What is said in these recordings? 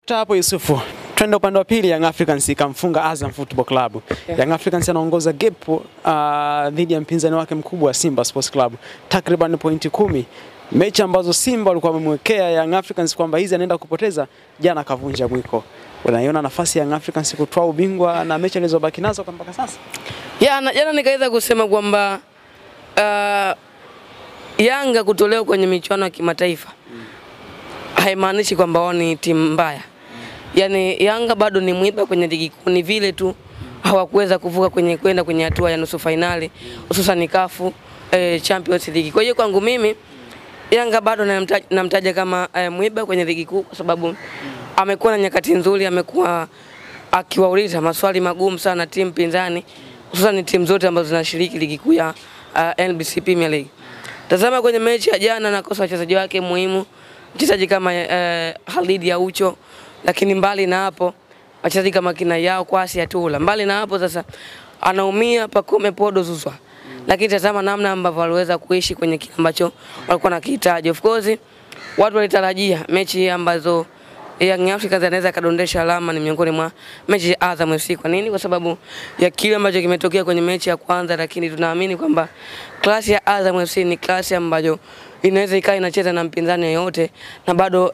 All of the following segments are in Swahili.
Hapo Yusufu, twende upande wa pili. Young Africans ikamfunga Azam Football Club. Young Africans anaongoza gap dhidi ya mpinzani wake mkubwa Simba Sports Club takriban pointi 10. Mechi ambazo Simba walikuwa wamemwekea Young Africans kwamba hizi anaenda kupoteza, jana kavunja mwiko. Unaiona nafasi ya Young Africans kutoa ubingwa na mechi alizobaki nazo mpaka sasa? Jana nikaweza kusema kwamba Yanga kutolewa kwenye michuano ya kimataifa haimaanishi kwamba wao ni timu mbaya. Yani Yanga bado ni mwiba kwenye ligi kuu, ni vile tu hawakuweza kuvuka kwenda kwenye hatua ya nusu finali, hususan CAF Champions League. Kwa hiyo kwangu mimi Yanga bado namtaja kama mwiba kwenye ligi kuu kwa sababu amekuwa na nyakati nzuri, amekuwa akiwauliza maswali magumu sana timu pinzani, hususan timu zote ambazo zinashiriki ligi kuu ya NBC Premier League. Tazama kwenye mechi ya jana na kosa wachezaji wake muhimu, mchezaji kama Khalid Aucho, lakini mbali na hapo wachezaji kama kina Yao Kwasi Atula. Mbali na hapo sasa anaumia Pacome Podo Zouzoua. Lakini tazama namna ambavyo waliweza kuishi kwenye kile ambacho walikuwa nakihitaji. Of course watu walitarajia mechi ambazo Young Africans anaweza kadondesha alama ni miongoni mwa mechi ya Azam FC. Kwa nini? Kwa sababu ya kile ambacho kimetokea kwenye mechi ya kwanza, lakini tunaamini kwamba klasi ya Azam FC ni klasi ambayo inaweza ikawa inacheza na mpinzani yoyote na bado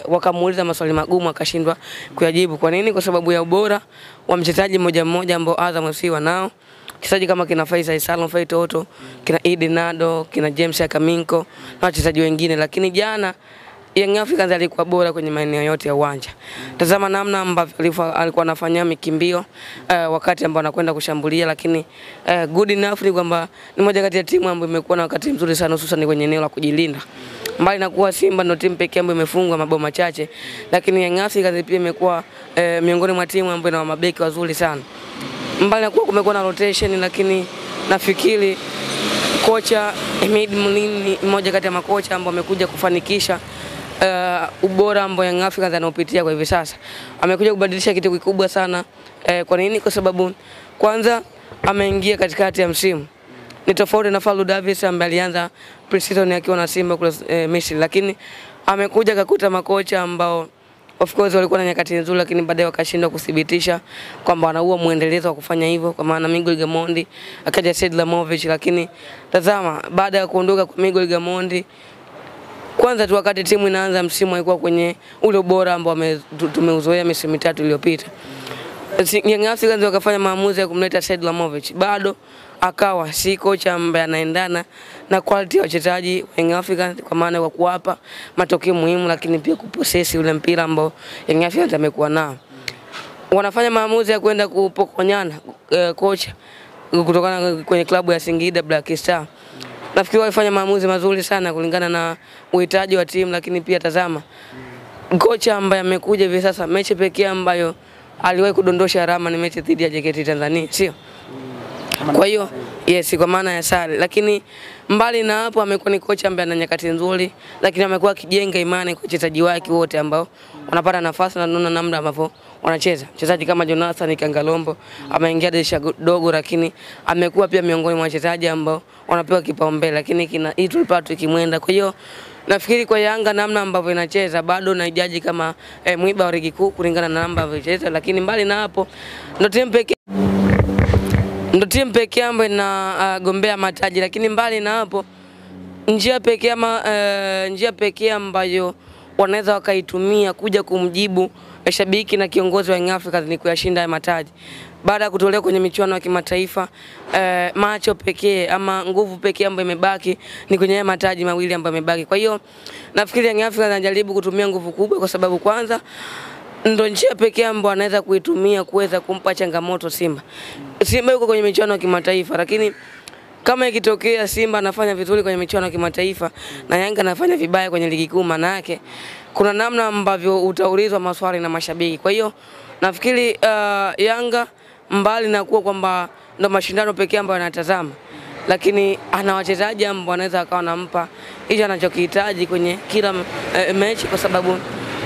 wakamuuliza maswali magumu akashindwa kuyajibu. Kwa nini? Kwa sababu ya ubora wa mchezaji mmoja mmoja ambao Azam FC wanao. Wachezaji kama kina Faisal Salum Faitoto, kina Idi Nado, kina James Akaminko na wachezaji wengine, lakini jana Young Africans alikuwa bora kwenye maeneo yote ya uwanja. Tazama namna ambavyo alikuwa anafanya mikimbio wakati ambao anakwenda kushambulia, lakini good enough ni kwamba ni moja kati ya timu ambayo imekuwa na wakati mzuri sana hususan kwenye eneo la kujilinda. Mbali na kuwa Simba ndio timu pekee ambayo imefungwa mabao machache, lakini Young Africans pia imekuwa miongoni mwa timu ambayo ina mabeki wazuri sana. Mbali na kuwa kumekuwa na rotation, lakini nafikiri kocha Ahmed Mulini mmoja kati ya makocha ambao amekuja kufanikisha ubora ambao Young Africans anaopitia kwa hivi sasa. Amekuja kubadilisha kitu kikubwa sana. Kwa nini? Kwa sababu kwanza ameingia katikati ya msimu. Ni tofauti na Fadlu Davis ambaye alianza pre-season akiwa na Simba kule Misri, lakini amekuja kakuta makocha ambao of course walikuwa na nyakati nzuri, lakini baadaye wakashindwa kudhibitisha kwamba wanaua muendelezo wa kufanya hivyo, kwa maana Miguel Gamondi akaja Said Lamovic. Lakini tazama baada ya kuondoka kwa Miguel Gamondi, kwanza tu wakati timu inaanza msimu haikuwa kwenye ule ubora ambao tumeuzoea misimu mitatu iliyopita. Young Africans wakafanya maamuzi ya kumleta Said Lamovic, bado akawa si kocha ambaye anaendana na quality ya wachezaji wa Young Africans, kwa maana kwa kuwapa matokeo muhimu, lakini pia kupossess ule mpira ambao Young Africans amekuwa nao. Wanafanya maamuzi ya kwenda kupokonyana kocha kutokana kwenye klabu ya Singida Black Star. Nafikiri walifanya maamuzi mazuri sana kulingana na uhitaji wa timu, lakini pia tazama kocha ambaye amekuja hivi sasa, mechi pekee ambayo aliwahi kudondosha alama ni mechi dhidi ya JKT Tanzania, sio? Kwa hiyo yes, kwa maana ya sare. Lakini mbali na hapo amekuwa ni kocha ambaye ana nyakati nzuri, lakini amekuwa akijenga imani kwa wachezaji wake wote ambao wanapata nafasi na naona namna ambavyo wanacheza. Mchezaji kama Jonathan Kangalombo ameingia dirisha dogo, lakini amekuwa pia miongoni mwa wachezaji ambao wanapewa kipaumbele, lakini kina Idris Patrick Mwenda. Kwa hiyo nafikiri kwa Yanga namna ambavyo inacheza bado naijaji kama mwiba wa ligi kuu kulingana na namba ambavyo inacheza, lakini mbali na hapo ndio timu pekee ambayo inagombea mataji. Lakini mbali na hapo njia pekee ambayo wanaweza wakaitumia kuja kumjibu shabiki na kiongozi wa Young Africans ni kuyashinda mataji. Baada ya kutolewa kwenye michuano ya kimataifa, macho pekee ama nguvu pekee ambayo imebaki ni kwenye mataji mawili ambayo yamebaki. Kwa hiyo nafikiri Young Africans anajaribu kutumia nguvu kubwa, kwa sababu kwanza ndio njia pekee ambayo anaweza kuitumia kuweza kumpa changamoto Simba. Simba yuko kwenye michuano ya kimataifa, lakini kama ikitokea Simba anafanya vizuri kwenye michuano ya kimataifa na Yanga anafanya vibaya kwenye ligi kuu, maana yake kuna namna ambavyo utaulizwa maswali na mashabiki. Kwa hiyo nafikiri Yanga mbali na kuwa kwamba ndo mashindano pekee ambayo anatazama, lakini ana wachezaji ambao wanaweza akawa nampa hicho anachokihitaji kwenye kila mechi, kwa sababu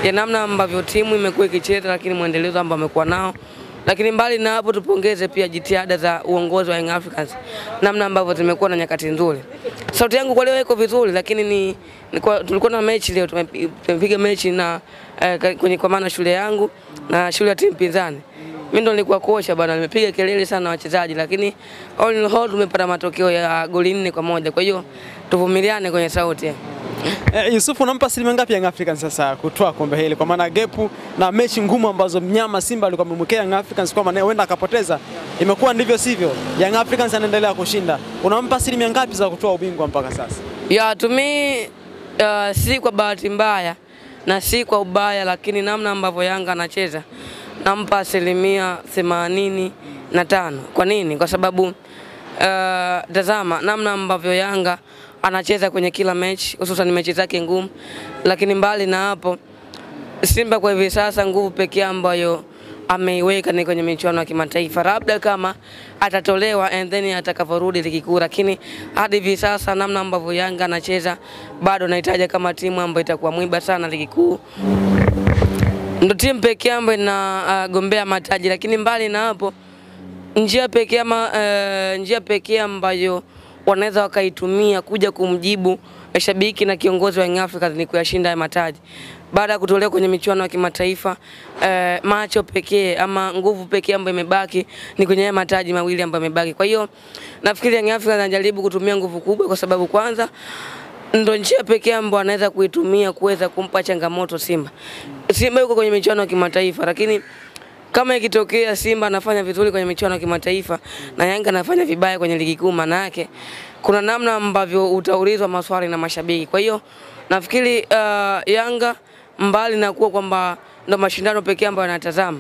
ya namna ambavyo timu imekuwa ikicheza, lakini muendelezo ambao amekuwa nao. Lakini mbali na hapo tupongeze pia jitihada za uongozi wa Young Africans, namna ambavyo zimekuwa na nyakati nzuri. Sauti yangu kwa leo iko vizuri, lakini tulikuwa na mechi leo, tumepiga mechi na kwa maana shule yangu na shule ya timu pinzani. Mimi ndo nilikuwa kocha bwana, nimepiga kelele sana wachezaji, lakini all in all tumepata matokeo ya goli 4-1. Kwa hiyo tuvumiliane kwenye sauti. Yusuf, unampa asilimia ngapi Young Africans sasa kutoa kombe hili, kwa maana gepu na mechi ngumu ambazo mnyama Simba alikuwa amemwekea Young Africans kwa maana huenda akapoteza, imekuwa ndivyo sivyo, Young Africans anaendelea kushinda, unampa asilimia ngapi za kutoa ubingwa mpaka sasa? Ya tumi si kwa bahati mbaya na si kwa ubaya, lakini namna ambavyo Yanga anacheza nampa asilimia 85. Kwa nini? Kwa sababu tazama namna ambavyo Yanga anacheza kwenye kila mechi, hususan mechi zake ngumu. Lakini mbali na hapo, Simba kwa hivi sasa nguvu pekee ambayo ameiweka ni kwenye michuano ya kimataifa, labda kama atatolewa and then atakaporudi ligi kuu. Lakini hadi hivi sasa namna ambavyo Yanga anacheza bado anahitaji kama timu ambayo itakuwa mwiba sana ligi kuu, ndio timu pekee ambayo inagombea mataji. Lakini mbali na hapo, njia pekee ambayo wanaweza wakaitumia kuja kumjibu mashabiki na kiongozi wa Young Africans ni kuyashinda mataji. Baada ya kutolewa kwenye michuano ya kimataifa, macho pekee ama nguvu pekee ambayo imebaki ni kwenye mataji mawili ambayo yamebaki. Kwa hiyo nafikiri Young Africans anajaribu kutumia nguvu kubwa, kwa sababu kwanza ndio njia pekee ambayo anaweza kuitumia kuweza kumpa changamoto Simba. Simba yuko kwenye michuano ya kimataifa, lakini kama ikitokea Simba anafanya vizuri kwenye michuano ya kimataifa na Yanga anafanya vibaya kwenye ligi kuu, maana yake kuna namna ambavyo utaulizwa maswali na mashabiki. Kwa hiyo nafikiri Yanga mbali na kuwa kwamba ndo mashindano pekee ambayo anatazama,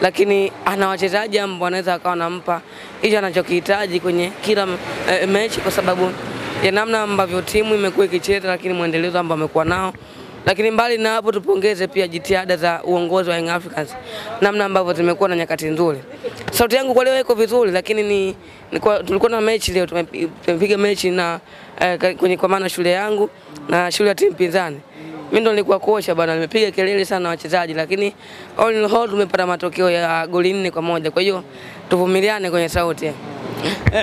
lakini ana wachezaji ambao wanaweza akawa nampa hicho anachokihitaji kwenye kila mechi, kwa sababu ya namna ambavyo timu imekuwa ikicheza, lakini muendelezo ambao amekuwa nao. Lakini mbali na hapo, tupongeze pia jitihada za uongozi wa Young Africans, namna ambavyo zimekuwa na nyakati nzuri. Sauti yangu kwa leo iko vizuri, lakini tulikuwa na mechi leo, tumepiga mechi na kwa maana shule yangu na shule ya timu pinzani. Mimi ndo nilikuwa kocha bwana, nimepiga kelele sana wachezaji, lakini all in all tumepata matokeo ya goli 4-1. Kwa hiyo tuvumiliane kwenye sauti.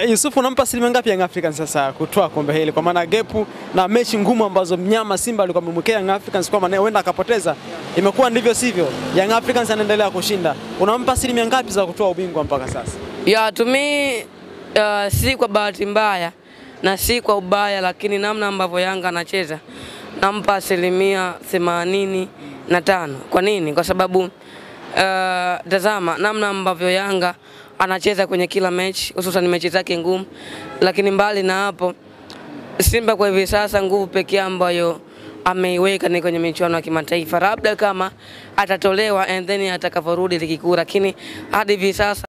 Yusuf, unampa asilimia ngapi Young Africans sasa kutoa kombe hili, kwa maana gepu na mechi ngumu ambazo mnyama Simba alikuwa amemwekea Young Africans kwa maana huenda akapoteza, imekuwa ndivyo sivyo, Young Africans anaendelea kushinda, unampa asilimia ngapi za kutoa ubingwa mpaka sasa? Ya tumi si kwa bahati mbaya na si kwa ubaya, lakini namna ambavyo Yanga anacheza nampa asilimia 85. Kwa nini? Kwa sababu tazama namna ambavyo Yanga anacheza kwenye kila mechi, hususan mechi zake ngumu. Lakini mbali na hapo, Simba kwa hivi sasa nguvu pekee ambayo ameiweka ni kwenye michuano ya kimataifa, labda kama atatolewa and then atakaporudi ligi kuu. Lakini hadi hivi sasa